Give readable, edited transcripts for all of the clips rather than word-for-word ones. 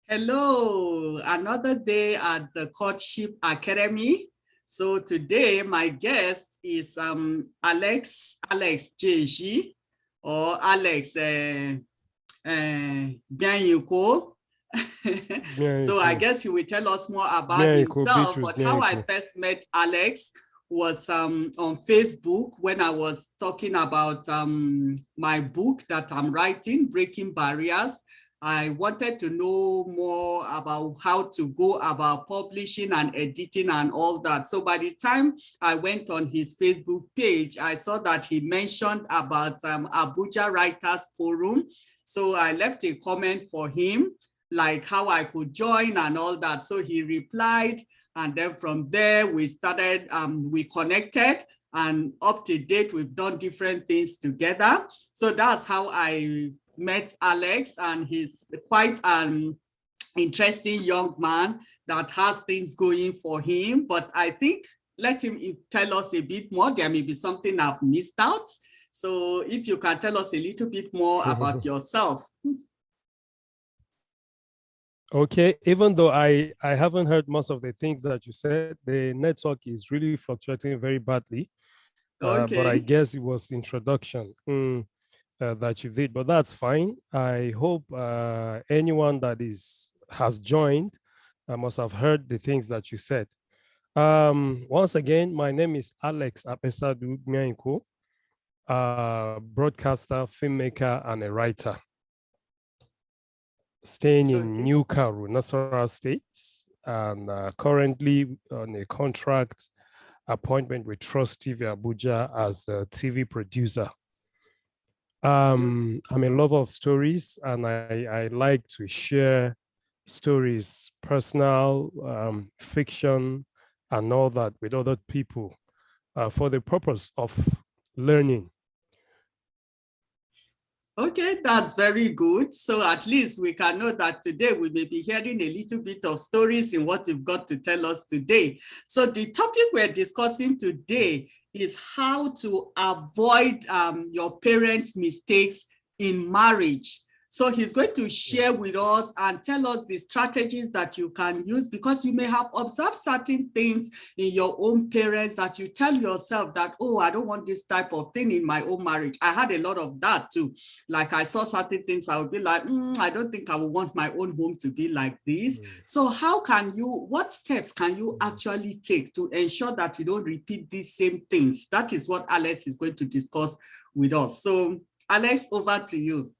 Hello, another day at the Courtship Academy. So today my guest is Alex JG or Alex Byanyiko. So I Byanyiko. guess he will tell us more about Byanyiko, himself. Beatrice But how I Byanyiko. first met Alex was on Facebook when I was talking about my book that I'm writing, Breaking Barriers. I wanted to know more about how to go about publishing and editing and all that. So by the time I went on his Facebook page, I saw that he mentioned about Abuja Writers Forum. So I left a comment for him, like how I could join and all that. So he replied, and then from there we started, we connected, and up to date, we've done different things together. So that's how I met Alex, and he's quite an interesting young man that has things going for him. But I think let him tell us a bit more. There may be something I've missed out. So if you can tell us a little bit more about yourself. Okay, even though I haven't heard most of the things that you said, the network is really fluctuating very badly. But I Okay. guess it was introduction that you did, but that's fine. I hope anyone that has joined must have heard the things that you said. Once again, my name is Alex Apesadu Byanyiko, broadcaster, filmmaker, and a writer, staying in New Karu, Nasarawa State, and currently on a contract appointment with Trust TV Abuja as a TV producer. I'm a lover of stories, and I like to share stories, personal, fiction, and all that with other people for the purpose of learning. Okay, that's very good. So at least we can know that today we may be hearing a little bit of stories in what you've got to tell us today. So the topic we're discussing today is how to avoid your parents' mistakes in marriage. So he's going to share with us and tell us the strategies that you can use, because you may have observed certain things in your own parents that you tell yourself that, oh, I don't want this type of thing in my own marriage. I had a lot of that too. Like I saw certain things, I would be like, I don't think I would want my own home to be like this. So how can you, what steps can you actually take to ensure that you don't repeat these same things? That is what Alex is going to discuss with us. So Alex, over to you.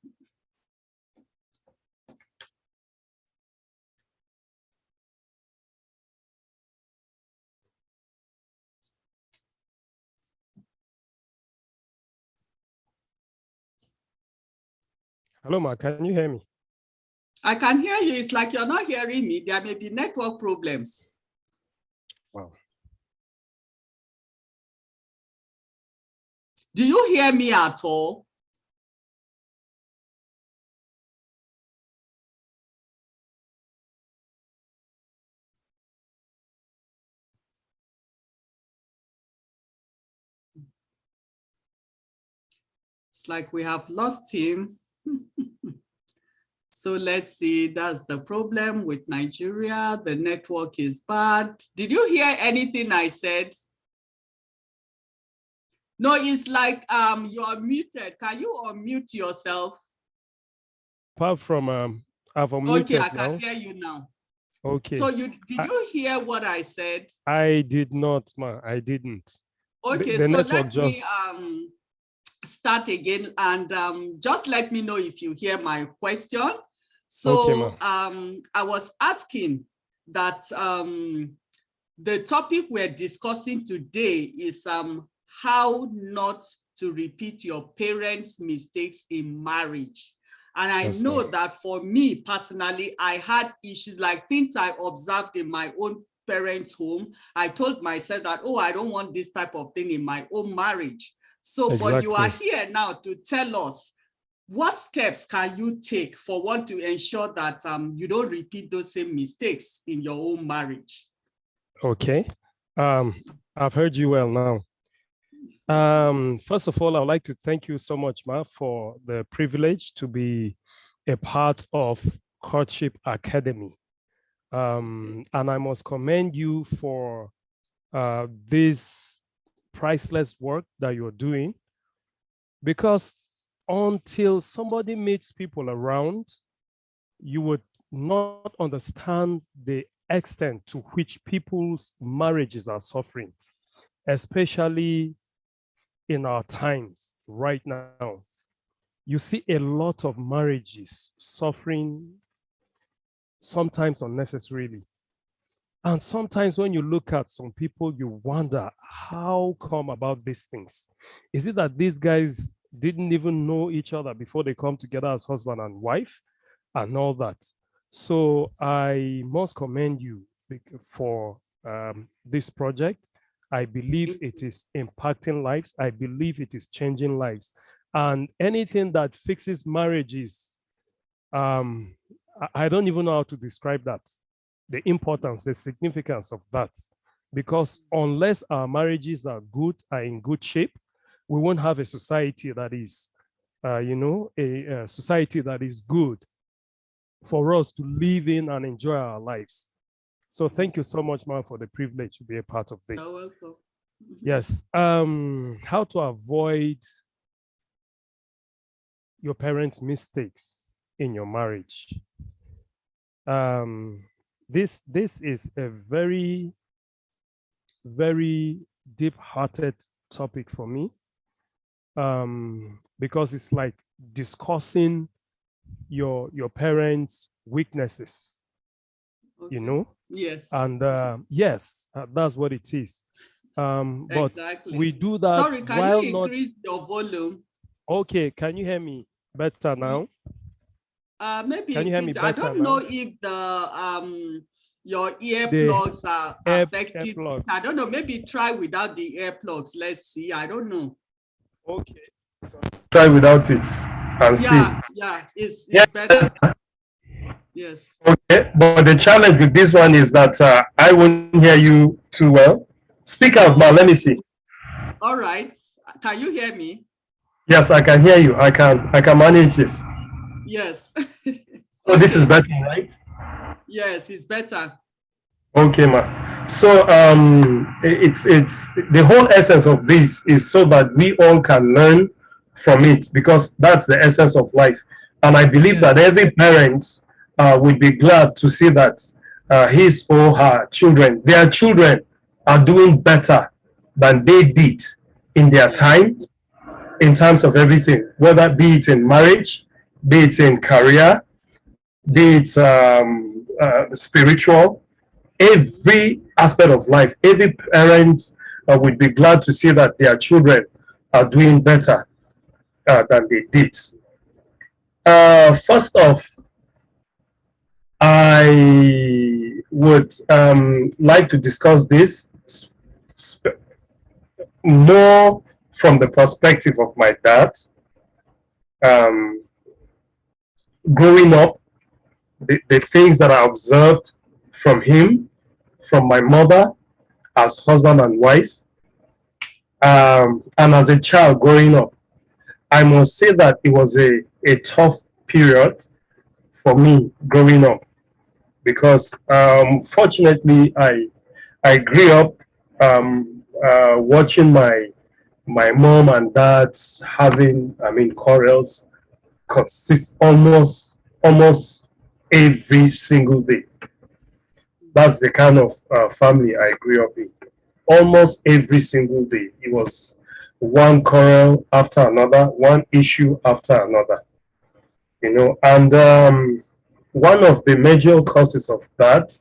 Hello, Ma, can you hear me? I can hear you. It's like you're not hearing me. There may be network problems. Wow. Do you hear me at all? It's like we have lost him. So let's see, that's the problem with Nigeria. The network is bad. Did you hear anything I said? No, it's like you're muted. Can you unmute yourself? Apart from I've unmuted okay, I can now. hear you now. Okay. So did you hear what I said? I did not, Ma. I didn't. Okay, the so network let me just start again, and just let me know if you hear my question. So okay, I was asking that the topic we're discussing today is how not to repeat your parents' mistakes in marriage. And I know that for me personally, I had issues, like things I observed in my own parents' home. I told myself that, oh, I don't want this type of thing in my own marriage. So, but you are here now to tell us what steps can you take for one to ensure that you don't repeat those same mistakes in your own marriage? Okay. I've heard you well now. First of all, I would like to thank you so much, Ma, for the privilege to be a part of Courtship Academy. And I must commend you for this priceless work that you're doing, because until somebody meets people around, you would not understand the extent to which people's marriages are suffering, especially in our times right now. You see a lot of marriages suffering, sometimes unnecessarily. And sometimes when you look at some people, you wonder how come about these things. Is it that these guys didn't even know each other before they come together as husband and wife and all that? So I must commend you for this project. I believe it is impacting lives. I believe it is changing lives. And anything that fixes marriages, I don't even know how to describe that, the importance, the significance of that. Because unless our marriages are good, are in good shape, we won't have a society that is, a society that is good for us to live in and enjoy our lives. So thank you so much, man, for the privilege to be a part of this. You're welcome. Yes. How to avoid your parents' mistakes in your marriage. This is a very, very deep-hearted topic for me, because it's like discussing your parents' weaknesses, Okay. you know? Yes. And yes, that's what it is. But exactly. we do that. Sorry, can while you not... increase your volume? Okay, can you hear me better now? Maybe can you hear me increase. I better don't now? know if the your earplugs are affected. I don't know. Maybe try without the earplugs. Let's see. I don't know. Okay. Try without it and see. Yeah, it's better. Yes. Okay, but the challenge with this one is that I won't hear you too well. Speak out now. Let me see. All right. Can you hear me? Yes, I can hear you. I can manage this. Yes. So okay. This is better, right? Yes, it's better. Okay, ma. So it's the whole essence of this is so that we all can learn from it, because that's the essence of life. And I believe that every parent would be glad to see that his or her children, their children, are doing better than they did in their time, in terms of everything, whether be it in marriage, be it in career, be it spiritual, every aspect of life. Every parent would be glad to see that their children are doing better than they did. First off, I would like to discuss this more from the perspective of my dad. Growing up, the things that I observed from him, from my mother as husband and wife, and as a child growing up, I must say that it was a tough period for me growing up, because fortunately I grew up watching my mom and dad having, quarrels almost every single day. That's the kind of family I grew up in. Almost every single day, it was one quarrel after another, one issue after another. And one of the major causes of that,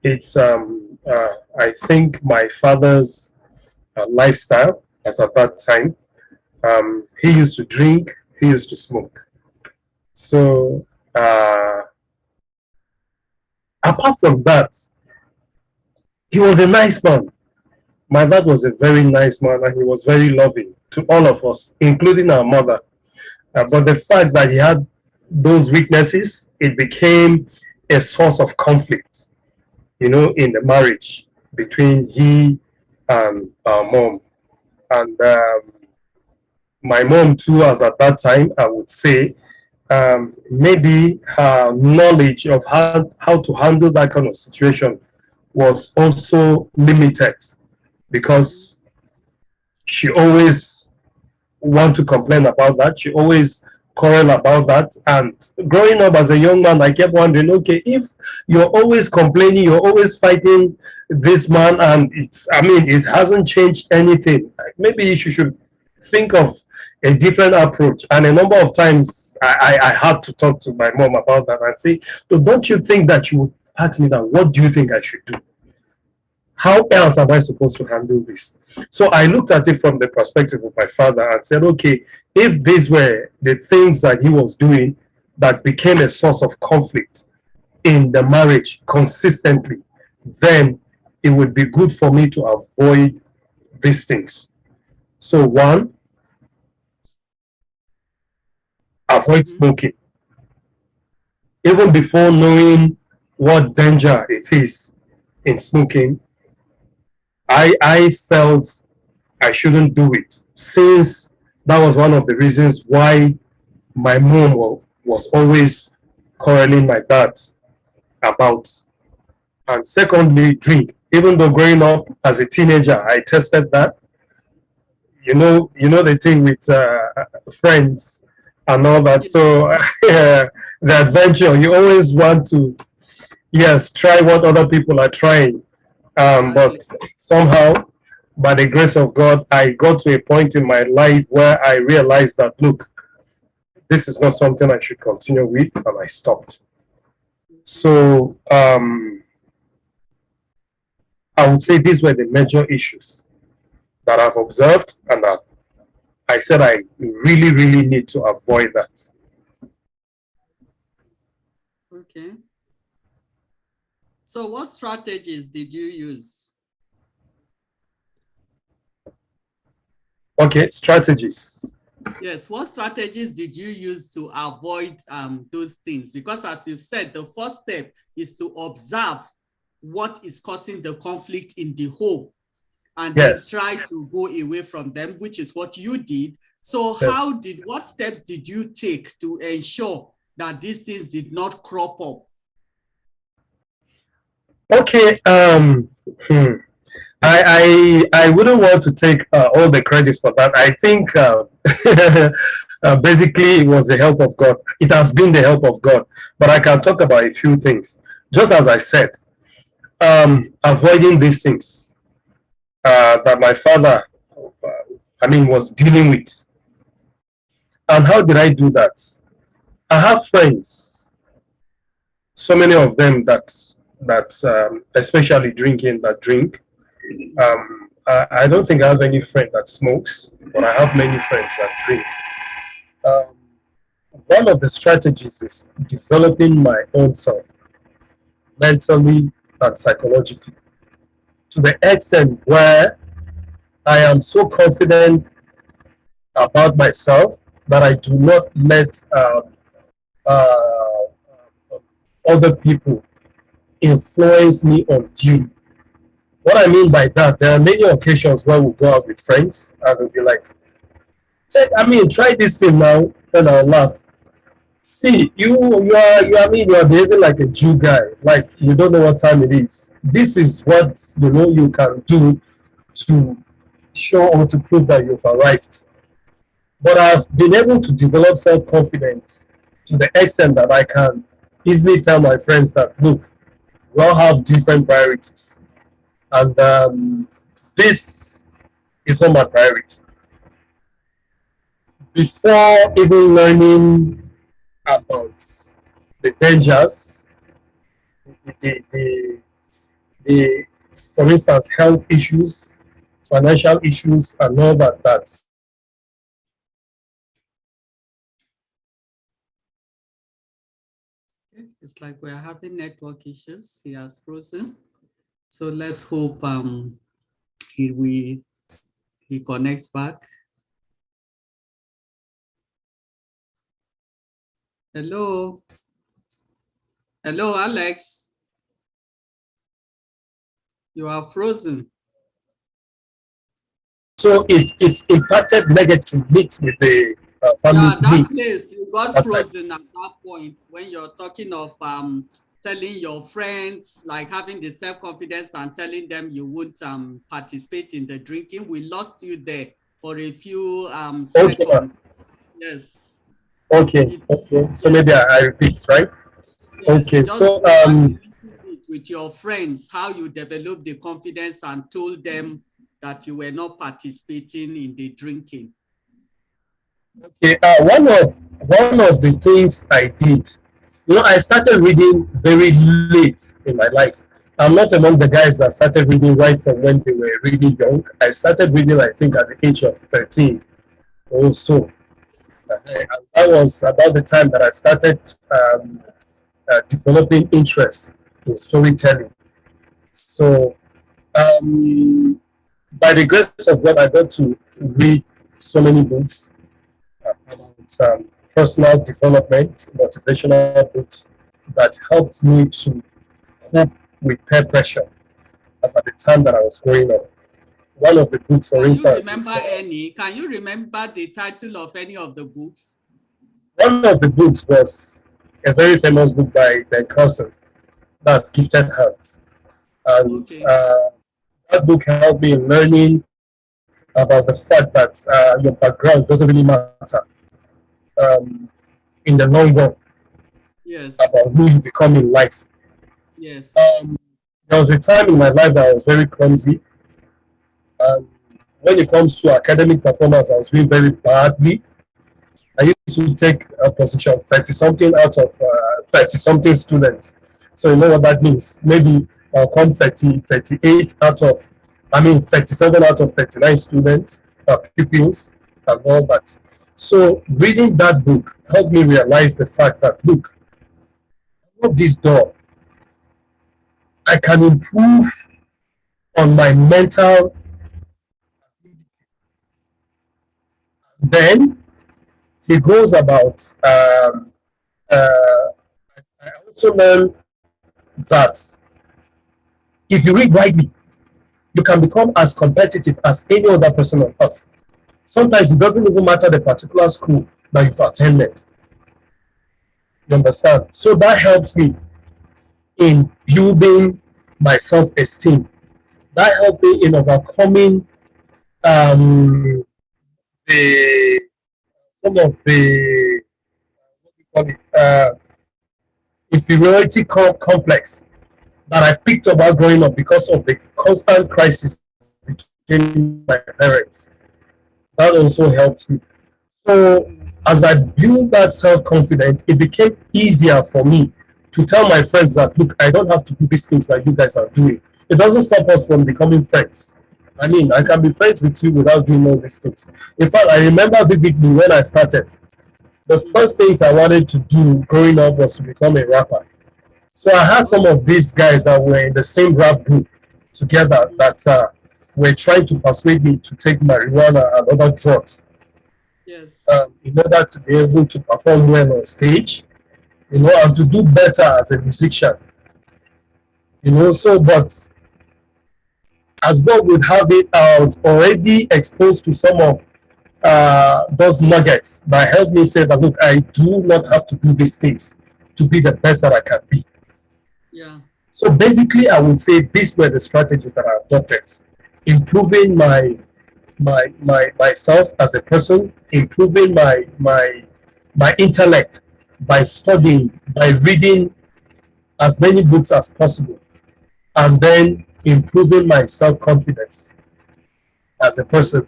it's I think my father's lifestyle. As at that time, he used to drink, he used to smoke. So apart from that, he was a nice man. My dad was a very nice man, and he was very loving to all of us, including our mother. But the fact that he had those weaknesses, it became a source of conflict, in the marriage between he and our mom. And my mom too, as at that time, I would say, maybe her knowledge of how to handle that kind of situation was also limited because she always want to complain about that. She always quarrel about that. And growing up as a young man, I kept wondering, okay, if you're always complaining, you're always fighting this man, and it hasn't changed anything. Maybe you should think of a different approach. And a number of times I had to talk to my mom about that and say, so don't you think that you would ask me that, what do you think I should do? How else am I supposed to handle this? So I looked at it from the perspective of my father and said, okay, if these were the things that he was doing that became a source of conflict in the marriage consistently, then it would be good for me to avoid these things. So, one, avoid smoking. Even before knowing what danger it is in smoking, I felt I shouldn't do it, since that was one of the reasons why my mom was always quarreling my dad about. And secondly, drink. Even though growing up as a teenager, I tested that. You know the thing with friends and all that. So the adventure, you always want to, yes, try what other people are trying. But somehow, by the grace of God, I got to a point in my life where I realized that, look, this is not something I should continue with, and I stopped. So I would say these were the major issues that I've observed, and that I said I really, really need to avoid that. Okay. So what strategies did you use? Okay, strategies. Yes, what strategies did you use to avoid those things? Because as you've said, the first step is to observe what is causing the conflict in the home and then try to go away from them, which is what you did. So what steps did you take to ensure that these things did not crop up? Okay, I wouldn't want to take all the credit for that. I think basically it was the help of God. It has been the help of God. But I can talk about a few things. Just as I said, avoiding these things that my father, was dealing with. And how did I do that? I have friends, so many of them that especially drinking, that drink. I don't think I have any friend that smokes, but I have many friends that drink. Um, One of the strategies is developing my own self, mentally and psychologically, to the extent where I am so confident about myself that I do not let uh, other people influence me unduly. What I mean by that, there are many occasions where we go out with friends and we'll be like, try this thing now, then I'll laugh. See, you are behaving like a Jew guy, like you don't know what time it is. This is what you can do to show or to prove that you've arrived. But I've been able to develop self-confidence to the extent that I can easily tell my friends that, look, we all have different priorities. And this is not my priority. Before even learning about the dangers, the, the, the for instance, health issues, financial issues, and all that It's like we're having network issues. He has frozen. So let's hope he connects back. Hello. Hello, Alex. You are frozen. so it impacted negative mix with the family Yeah, to that me. place you got That's like, frozen at that point when you're talking of telling your friends, like having the self-confidence and telling them you won't participate in the drinking. We lost you there for a few okay, seconds. Yes. okay, It, okay. So maybe yes. I repeat, right? Yes. Okay, Just so go back a little bit with your friends, how you developed the confidence and told them that you were not participating in the drinking. okay, one of the things I did, I started reading very late in my life. I'm not among the guys that started reading right from when they were really young. I started reading, I think, at the age of 13 or so. That was about the time that I started developing interest in storytelling. So, um, by the grace of God, I got to read so many books about personal development, motivational books that helped me to cope with peer pressure as at the time that I was growing up. One of the books, for Can you instance, remember is any? Can you remember the title of any of the books? one of the books was a very famous book by Ben Carson. That's Gifted Hands, and Okay. that book helped me in learning about the fact that your background doesn't really matter um, in the long run Yes. about who you become in life. Yes. There was a time in my life that I was very clumsy, and when it comes to academic performance, I was doing very badly. I used to take a position 30 something out of 30 something students. So you know what that means. Maybe I'll come 30, 38 out of, 37 out of 39 students, pupils, and all that. So reading that book helped me realize the fact that, look, I this door. I can improve on my mental. Then he goes about, I also learned that if you read widely, you can become as competitive as any other person on earth. Sometimes it doesn't even matter the particular school that you've attended. You understand? So that helps me in building my self-esteem. That helped me in overcoming um, the some of the what do you call it inferiority complex that I picked up while growing up because of the constant crisis between my parents. That also helped me. So as I built that self-confidence, it became easier for me to tell my friends that, look, I don't have to do these things like you guys are doing. It doesn't stop us from becoming friends. I can be friends with you without doing all these things. In fact, I remember vividly when I started, the first things I wanted to do growing up was to become a rapper. So I had some of these guys that were in the same rap group together that were trying to persuade me to take marijuana and other drugs Yes. in order to be able to perform well on stage, and to do better as a musician. So but as God would have it, I was already exposed to some of those nuggets that helped me say that, look, I do not have to do these things to be the best that I can be. Yeah. So basically, I would say these were the strategies that I adopted, improving myself as a person, improving my intellect by studying, by reading as many books as possible, and then improving my self-confidence as a Okay. person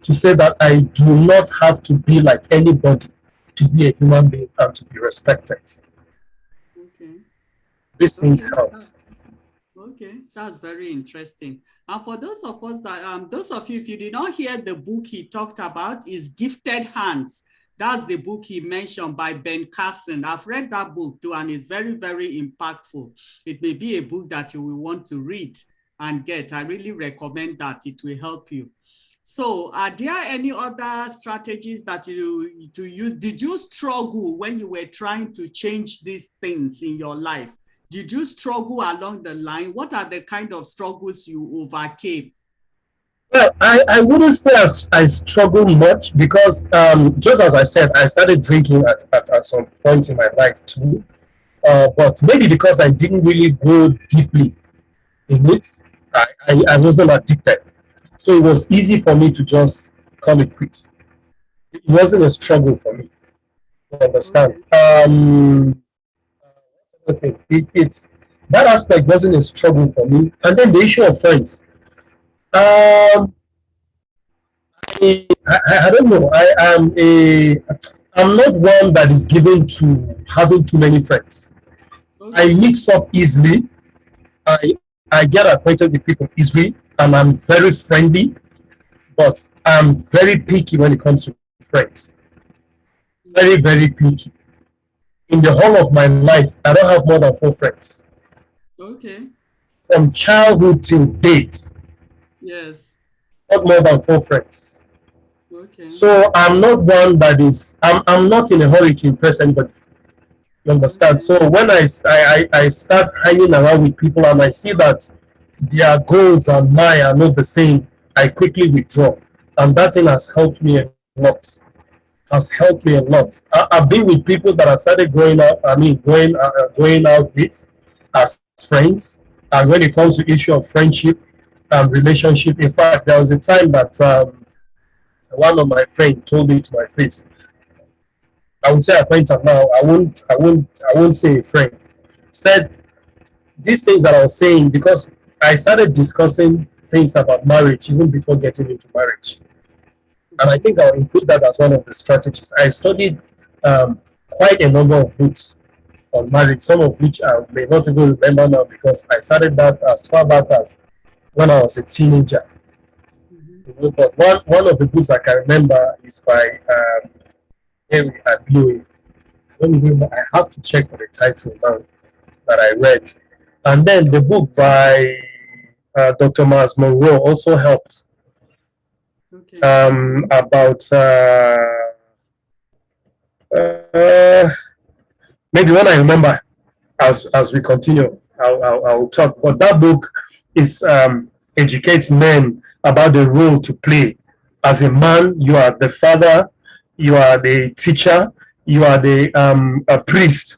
to say that I do not have to be like anybody to be a human being and to be respected. Okay. These things Okay. helped. Okay, that's very interesting. And for those of us that, those of you, if you did not hear the book he talked about, is Gifted Hands. That's the book he mentioned by Ben Carson. I've read that book too, and it's very, very impactful. It may be a book that you will want to read and get. I really recommend that. It will help you. So are there any other strategies that you to use? Did you struggle when you were trying to change these things in your life? Did you struggle along the line? What are the kind of struggles you overcame? Well, I wouldn't say I struggle much because just as I said, I started drinking at some point in my life too. But maybe because I didn't really go deeply in it, I wasn't addicted. So it was easy for me to just call it quits. It wasn't a struggle for me. You understand? Okay. Okay, it's that aspect wasn't a struggle for me. And then the issue of friends. Um, I don't know. I'm not one that is given to having too many friends. I Okay. mix up easily. I get acquainted with people easily, and I'm very friendly. But I'm very picky when it comes to friends. Very, Okay. very picky. In the whole of my life, I don't have more than four friends. Okay. From childhood till date, Yes. not more than four friends. Okay. So I'm not one that is. I'm not in a hurry to impress anybody. You understand? Okay. So when I start hanging around with people and I see that their goals and mine are not the same, I quickly withdraw. And that thing has helped me a lot. Has helped me a lot. I've been with people that I started growing up. I mean, going out with as friends. And when it comes to issue of friendship and relationship, in fact, there was a time that one of my friends told me to my face. I would say acquaintance now. I won't say a friend. Said these things that I was saying because I started discussing things about marriage even before getting into marriage. And I Mm-hmm. think I'll include that as one of the strategies. I studied quite a number of books on marriage, some of which I may not even remember now because I started that as far back as when I was a teenager. Mm-hmm. But one of the books I can remember is by Henry Abiyoye. I don't even know, I have to check for the title now that I read. And then the book by Dr. Miles Monroe also helped Okay. about uh, maybe when I remember as we continue, I'll talk. But that book is educates men about the role to play. As a man, you are the father, you are the teacher, you are the a priest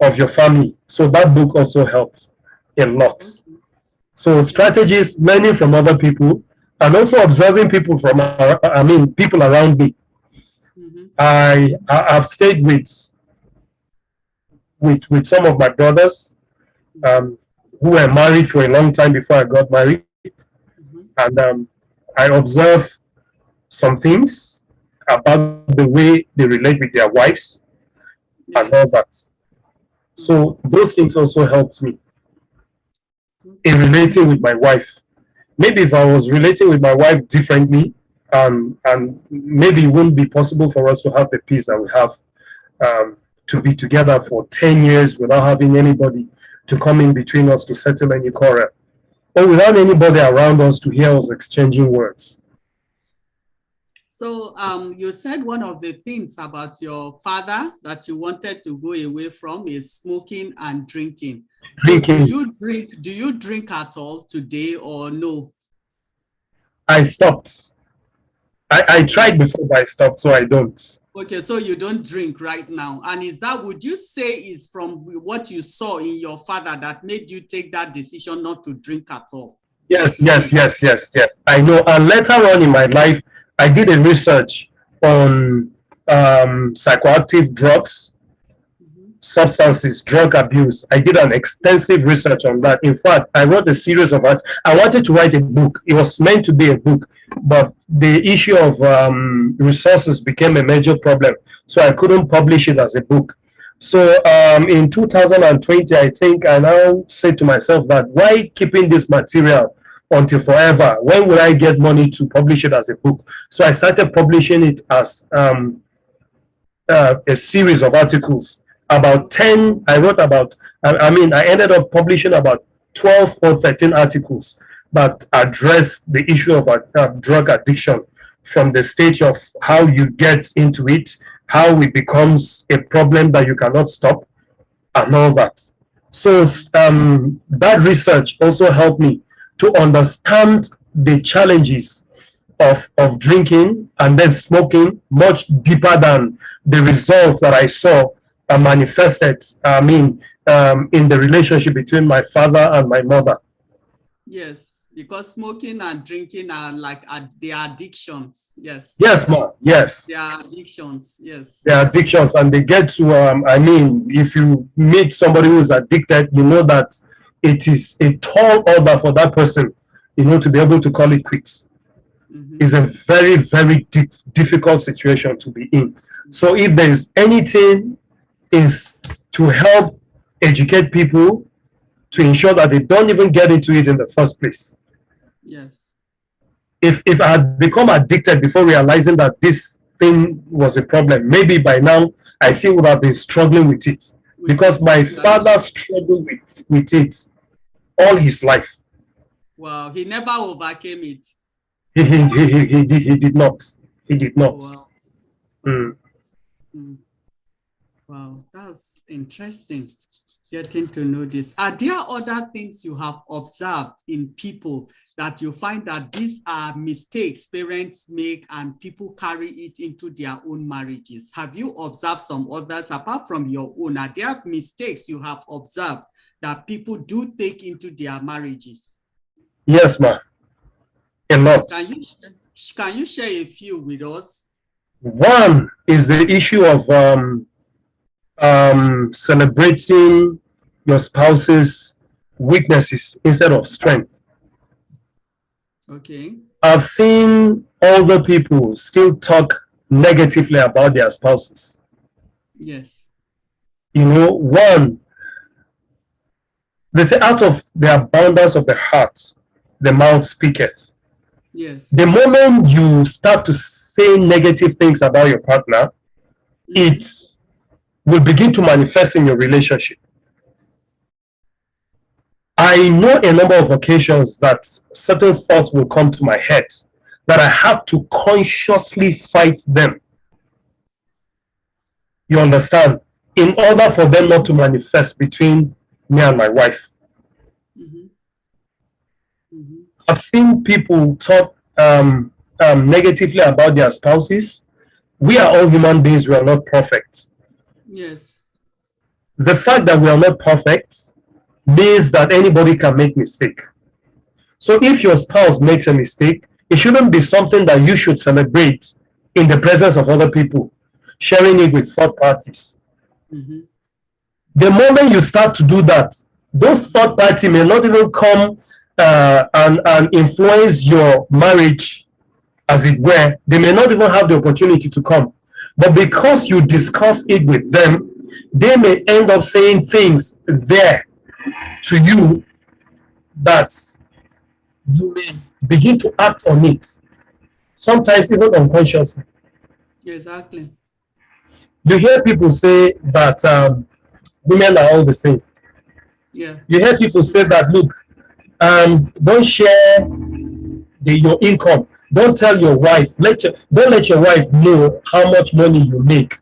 of your family. So that book also helps a lot. Okay. So Okay. strategies, learning from other people, and also observing people from, I mean, people around me. Mm-hmm. I've stayed with some of my brothers Mm-hmm. who were married for a long time before I got married, Mm-hmm. and I observe some things about the way they relate with their wives and all Yes. that. Mm-hmm. So those things also helped me in Okay. relating with my wife. Maybe if I was relating with my wife differently, and maybe it wouldn't be possible for us to have the peace that we have, to be together for 10 years without having anybody to come in between us to settle any quarrel, or without anybody around us to hear us exchanging words. So you said one of the things about your father that you wanted to go away from is smoking and drinking. So Drinking, do you drink at all today or no? I stopped. I Okay. tried before, but I stopped, so I don't. Okay, so you don't drink right now. And is that, would you say is from what you saw in your father that made you take that decision not to drink at all? Yes, yes, yes, yes, yes. I know. And later on in my life, I did a research on psychoactive drugs, Mm-hmm. substances, drug abuse. I did an extensive research on that. In fact, I wrote a series of that. I wanted to write a book. It was meant to be a book, but the issue of resources became a major problem. So I couldn't publish it as a book. So in 2020, I think I now say to myself that why keeping this material until forever? When will I get money to publish it as a book? So I started publishing it as a series of articles. About Okay. 10, I wrote about, I mean, I ended up publishing about 12 or 13 articles that address the issue of drug addiction from the stage of how you get into it, how it becomes a problem that you cannot stop, and all that. So Mm-hmm. that research also helped me to understand the challenges of drinking and then smoking much deeper than the results that I saw manifested, in the relationship between my father and my mother. Yes, because smoking and drinking are like they are addictions. Yes. Yes, ma. Yes. They are addictions. Yes. They are addictions, and they get to, if you meet somebody who is addicted, you know that it is a tall order for that person, to be able to call it quits. It's a very, very difficult situation to be in. So if there is anything, is to help educate people to ensure that they don't even get into it in the first place. Yes. If I had become addicted before realizing that this thing was a problem, maybe by now I still would have been struggling with it, because my father struggled with it all his life. Wow, he never overcame it. He did not. He did not. Oh, wow. Wow, that's interesting. Getting to know this. Are there other things you have observed in people that you find that these are mistakes parents make and people carry it into their own marriages? Have you observed some others apart from your own? Are there mistakes you have observed that people do take into their marriages? Yes, ma'am. A lot. Can you share a few with us? One is the issue of celebrating your spouse's weaknesses instead of strength. Okay. I've seen older people still talk negatively about their spouses. Yes. One, they say, out of the abundance of the heart, the mouth speaketh. Yes. The moment you start to say negative things about your partner, it will begin to manifest in your relationship. I know a number of occasions that certain thoughts will come to my head that I have to consciously fight them. You understand? In order for them not to manifest between me and my wife. I've seen people talk negatively about their spouses. We are all human beings. We are not perfect. Yes. The fact that we are not perfect means that anybody can make mistake. So if your spouse makes a mistake, it shouldn't be something that you should celebrate in the presence of other people, sharing it with third parties. The moment you start to do that, those third parties may not even come and influence your marriage, as it were. They may not even have the opportunity to come. But because you discuss it with them, they may end up saying things there to you that you may begin to act on it, sometimes even unconsciously. Exactly. You hear people say that women are all the same. Yeah. You hear people say that, look, don't share your income. Don't tell your wife. Don't let your wife know how much money you make,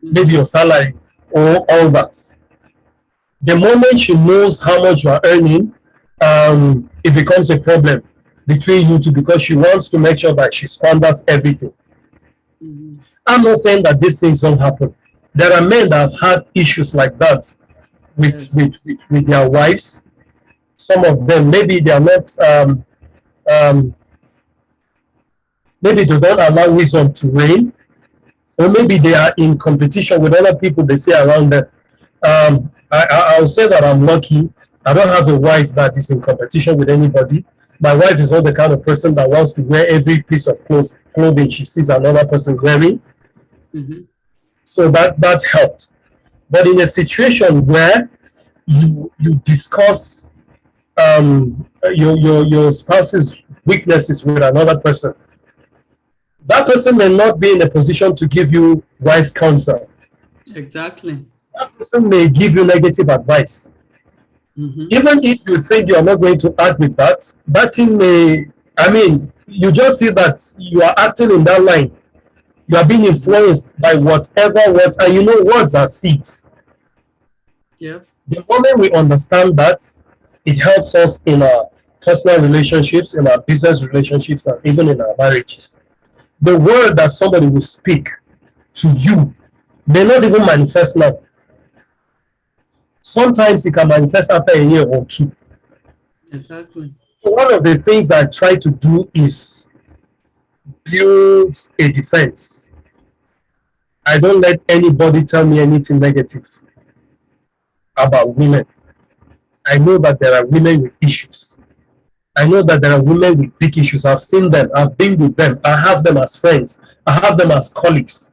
maybe your salary or all that. The moment she knows how much you are earning, it becomes a problem between you two, because she wants to make sure that she squanders everything. I'm not saying that these things don't happen. There are men that have had issues like that with their wives. Some of them, maybe they are not, maybe they don't allow wisdom to reign, or maybe they are in competition with other people they see around them. I'll say that I'm lucky. I don't have a wife that is in competition with anybody. My wife is not the kind of person that wants to wear every piece of clothing she sees another person wearing. So that helped. But in a situation where you discuss your spouse's weaknesses with another person, that person may not be in a position to give you wise counsel. Exactly. That person may give you negative advice. Even if you think you are not going to act with that, that thing may, you just see that you are acting in that line. You are being influenced by whatever words, and words are seeds. Yeah. The moment we understand that, it helps us in our personal relationships, in our business relationships, and even in our marriages. The word that somebody will speak to you may not even manifest now. Sometimes it can manifest after a year or two. Exactly. One of the things I try to do is build a defense. I don't let anybody tell me anything negative about women. I know that there are women with issues. I know that there are women with big issues. I've seen them. I've been with them. I have them as friends. I have them as colleagues,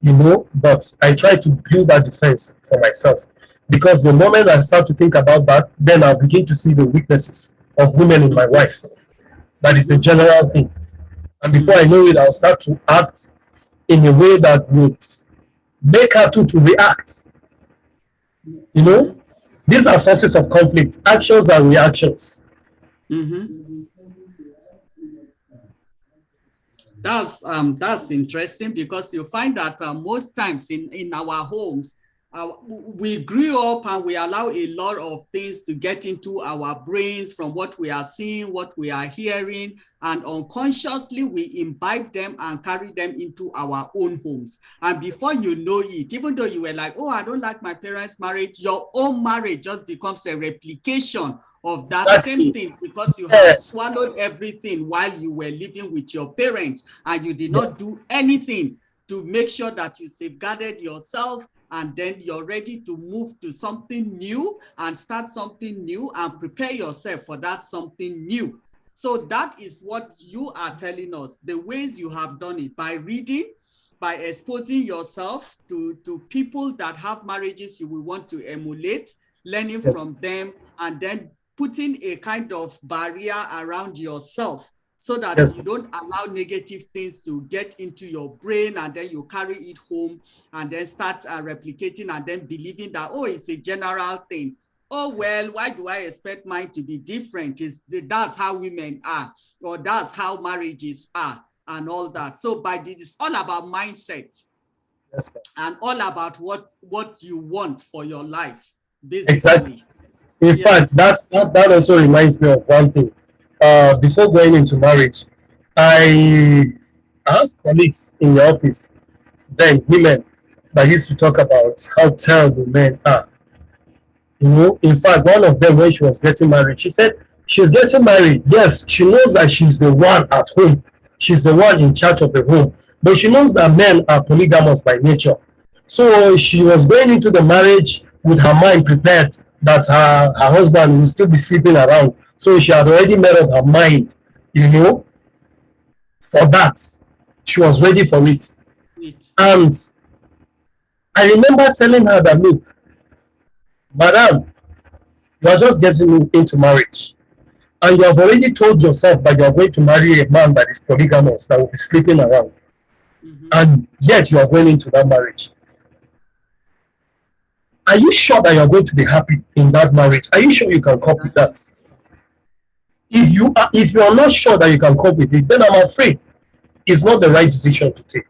but I try to build that defense for myself. Because the moment I start to think about that, then I'll begin to see the weaknesses of women in my wife. That is a general thing. And before I know it, I'll start to act in a way that would make her to react. These are sources of conflict, actions and reactions. That's interesting, because you find that most times in our homes, we grew up and we allow a lot of things to get into our brains from what we are seeing, what we are hearing, and unconsciously we imbibe them and carry them into our own homes. And before you know it, even though you were like, oh, I don't like my parents' marriage, your own marriage just becomes a replication of that same thing, because you have swallowed everything while you were living with your parents, and you did not do anything to make sure that you safeguarded yourself, and then you're ready to move to something new and start something new and prepare yourself for that something new. So that is what you are telling us, the ways you have done it, by reading, by exposing yourself to people that have marriages you will want to emulate, learning from them, and then putting a kind of barrier around yourself so that you don't allow negative things to get into your brain, and then you carry it home and then start replicating and then believing that, oh, it's a general thing. Oh, well, why do I expect mine to be different? That's how women are, or that's how marriages are, and all that. So it's all about mindset and all about what you want for your life, basically. Exactly. In fact, that also reminds me of one thing. Before going into marriage, I have colleagues in the office, then women, that used to talk about how terrible men are. In fact, one of them, when she was getting married, she said she's getting married. Yes, she knows that she's the one at home. She's the one in charge of the home. But she knows that men are polygamous by nature. So she was going into the marriage with her mind prepared that her husband will still be sleeping around. So she had already made up her mind, for that. She was ready for it. And I remember telling her that, look, madam, you are just getting into marriage. And you have already told yourself that you are going to marry a man that is polygamous, that will be sleeping around. And yet you are going into that marriage. Are you sure that you are going to be happy in that marriage? Are you sure you can cope with that? If you are not sure that you can cope with it, then I'm afraid it's not the right decision to take.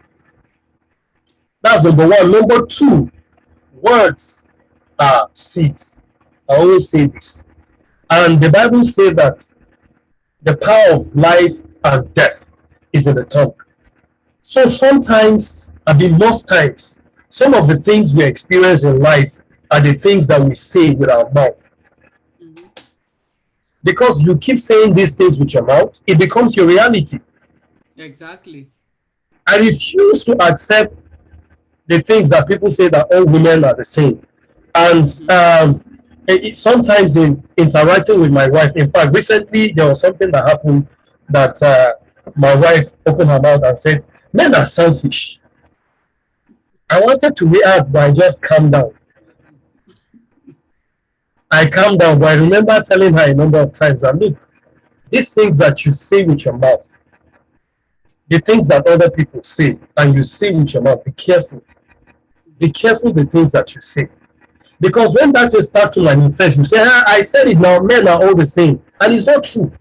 That's number one. Number two, words are seeds. I always say this. And the Bible says that the power of life and death is in the tongue. So sometimes, most times, some of the things we experience in life are the things that we say with our mouth. Because you keep saying these things with your mouth, it becomes your reality. Exactly. I refuse to accept the things that people say that all women are the same. And sometimes in interacting with my wife, in fact, recently there was something that happened that my wife opened her mouth and said, men are selfish. I wanted to react, but I just calmed down. I calmed down, but I remember telling her a number of times that, look, these things that you say with your mouth, the things that other people say and you say with your mouth, be careful. Be careful the things that you say. Because when that just start to manifest, you say, I said it now, men are all the same. And it's not true.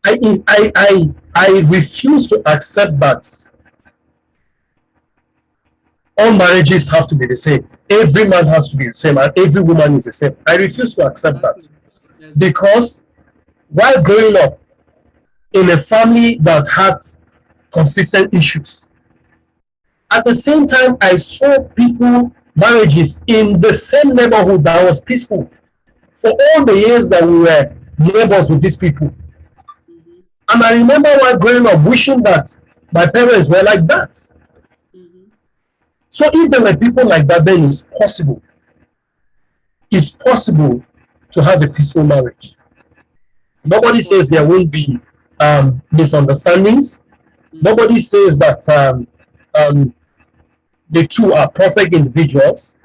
I refuse to accept that all marriages have to be the same. Every man has to be the same and every woman is the same. I refuse to accept that. Because while growing up in a family that had consistent issues. At the same time, I saw people, marriages in the same neighborhood that was peaceful for all the years that we were neighbors with these people. Mm-hmm. And I remember while growing up wishing that my parents were like that. Mm-hmm. So if there were people like that, then it's possible. It's possible to have a peaceful marriage. Nobody says there won't be misunderstandings. Mm-hmm. Nobody says that the two are perfect individuals,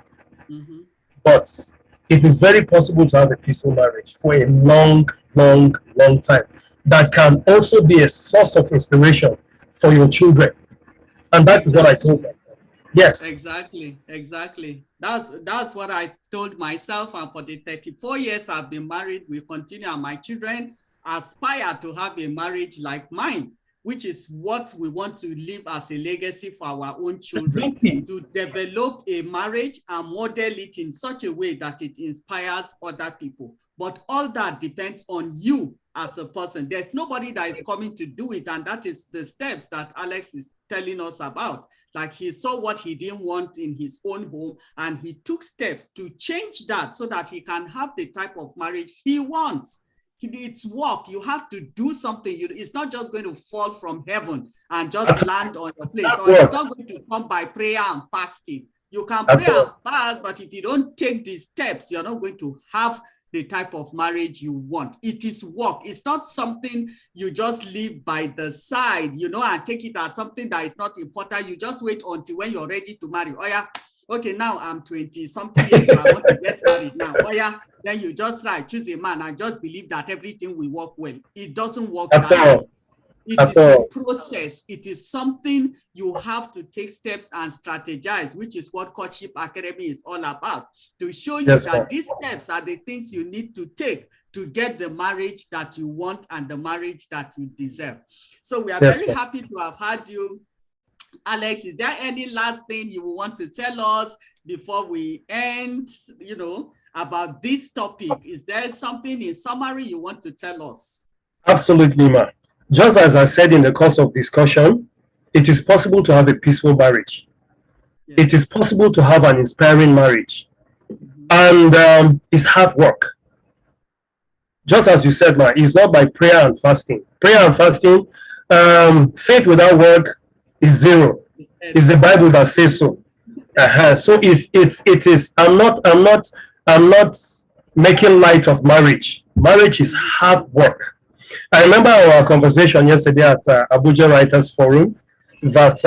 Mm-hmm. but it is very possible to have a peaceful marriage for a long, long, long time. That can also be a source of inspiration for your children. And that is what I told them. Yes. Exactly. That's what I told myself. And for the 34 years I've been married, we continue, and my children aspire to have a marriage like mine, which is what we want to leave as a legacy for our own children. Exactly. To develop a marriage and model it in such a way that it inspires other people. But all that depends on you as a person. There's nobody that is coming to do it, and that is the steps that Alex is telling us about. Like, he saw what he didn't want in his own home, and he took steps to change that so that he can have the type of marriage he wants. It's work. You have to do something. It's not just going to fall from heaven and just land on your place. Or it's not going to come by prayer and fasting. You can pray and fast, but if you don't take these steps, you're not going to have the type of marriage you want. It is work. It's not something you just leave by the side, and take it as something that is not important. You just wait until when you're ready to marry. Oh yeah, okay, now I'm 20 something years, so I want to get married now. Oh yeah, then you just choose a man and just believe that everything will work well. It doesn't work that way. It is a process. It is something you have to take steps and strategize, which is what Courtship Academy is all about, to show you that these steps are the things you need to take to get the marriage that you want and the marriage that you deserve. So we are very happy to have had you. Alex, is there any last thing you want to tell us before we end, about this topic? Is there something in summary you want to tell us? Absolutely, ma'am. Just as I said in the course of discussion, it is possible to have a peaceful marriage. Yes. It is possible to have an inspiring marriage. Mm-hmm. And it's hard work. Just as you said, ma'am, it's not by prayer and fasting. Prayer and fasting, faith without work is zero. It's the Bible that says so. So it is. I'm not making light of marriage. Marriage is hard work. I remember our conversation yesterday at Abuja Writers Forum that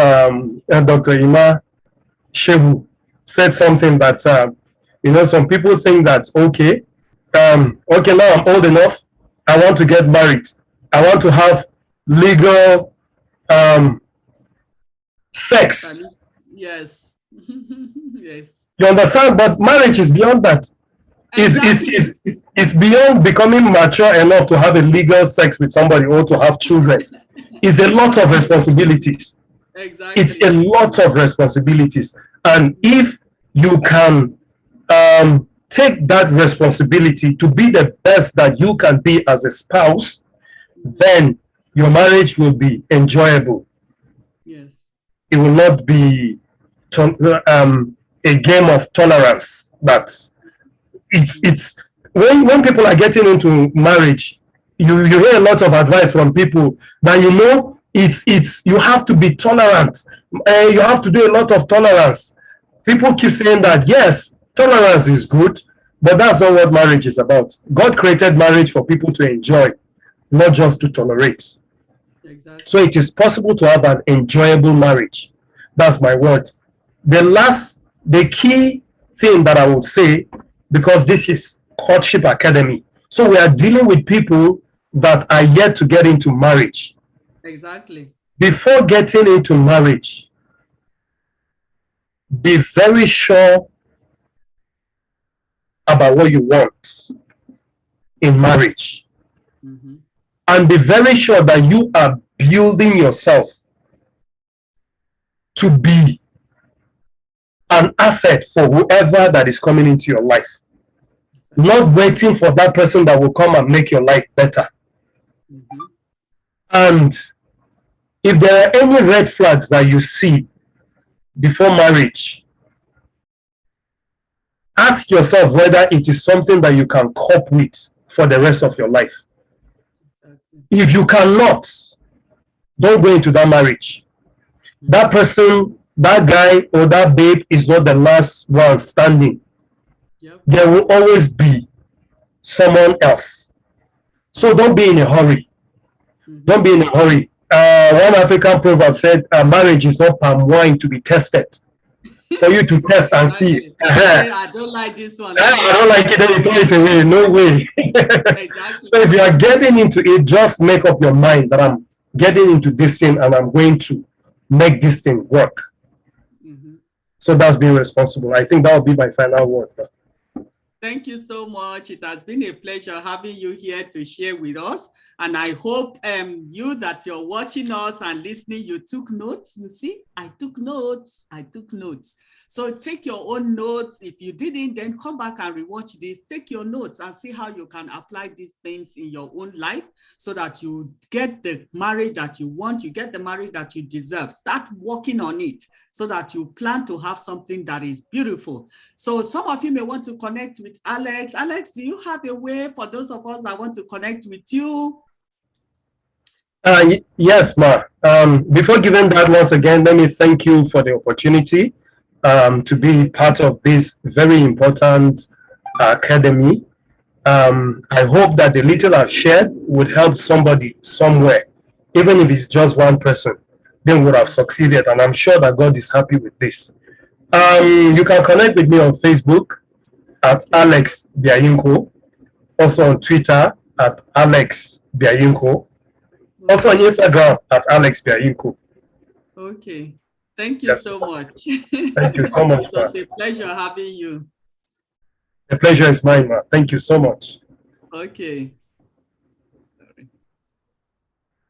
Dr. Ima Shehu said something that some people think that okay, now I'm old enough, I want to get married, I want to have legal sex. Yes. Yes. You understand? But marriage is beyond that. Exactly. It's beyond becoming mature enough to have a legal sex with somebody or to have children. It's a lot of responsibilities. Exactly. It's a lot of responsibilities. And if you can take that responsibility to be the best that you can be as a spouse, then your marriage will be enjoyable. Yes. It will not be a game of tolerance. But it's when people are getting into marriage, you hear a lot of advice from people that it's you have to be tolerant. You have to do a lot of tolerance. People keep saying that yes, tolerance is good, but that's not what marriage is about. God created marriage for people to enjoy, not just to tolerate. Exactly. So it is possible to have an enjoyable marriage. That's my word. The key thing that I would say, because this is Courtship Academy, so we are dealing with people that are yet to get into marriage. Exactly. Before getting into marriage, be very sure about what you want in marriage. Mm-hmm. And be very sure that you are building yourself to be an asset for whoever that is coming into your life. Not waiting for that person that will come and make your life better. Mhm. And if there are any red flags that you see before marriage, ask yourself whether it is something that you can cope with for the rest of your life. Exactly. If you cannot, don't go into that marriage. That person, that guy or that babe is not the last one standing. Yep. There will always be someone else. So don't be in a hurry. Mhm. Don't be in a hurry. One African proverb said, marriage is not palm wine to be tested. For you to test and see. Exactly. You say, I don't like this one. Let me I don't like it, then you throw it away. No way. Exactly. So if you are getting into it, just make up your mind that I'm getting into this thing and I'm going to make this thing work. Mhm. So that's being responsible. I think that will be my final word. Thank you so much. It has been a pleasure having you here to share with us. And I hope you that you're watching us and listening, you took notes. You see, I took notes. I took notes. So take your own notes. If you didn't, then come back and rewatch this. Take your notes and see how you can apply these things in your own life so that you get the marriage that you want, you get the marriage that you deserve. Start working on it so that you plan to have something that is beautiful. So some of you may want to connect with Alex. Alex, do you have a way for those of us that want to connect with you? Yes, Ma. Before giving that, once again, let me thank you for the opportunity to be part of this very important academy. I hope that the little I've shared would help somebody somewhere, even if it's just one person, then would have succeeded. And I'm sure that God is happy with this. You can connect with me on Facebook at Alex Byanyiko, also on Twitter at Alex Byanyiko, also on Instagram at Alex Byanyiko. Okay. Thank you Yes, so much. thank you so much, It ma. was a pleasure having you. The pleasure is mine, ma. Thank you so much. Okay. Sorry.